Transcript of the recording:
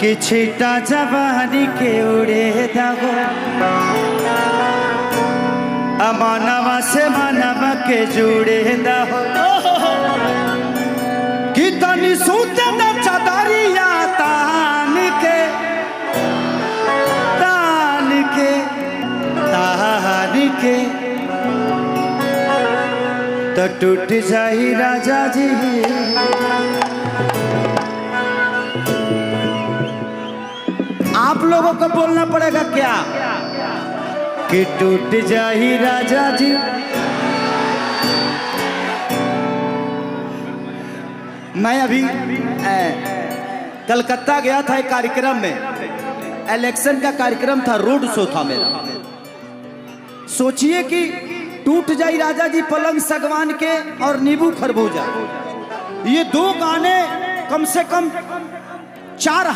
कि छीटा जवानी के उड़े दागो अमानवा से मानवा के जुड़े दाहो कि तनी सूते न चदरिया तान के तो टूट जाही राजा जी। आप लोगों को बोलना पड़ेगा क्या कि टूट जाही राजा जी। मैं अभी कलकत्ता गया था एक कार्यक्रम में, इलेक्शन का कार्यक्रम था, रोड शो था मेरा। सोचिए कि टूट जाई राजा जी, पलंग सगवान के और नींबू खरबूजा, ये दो गाने कम से कम 4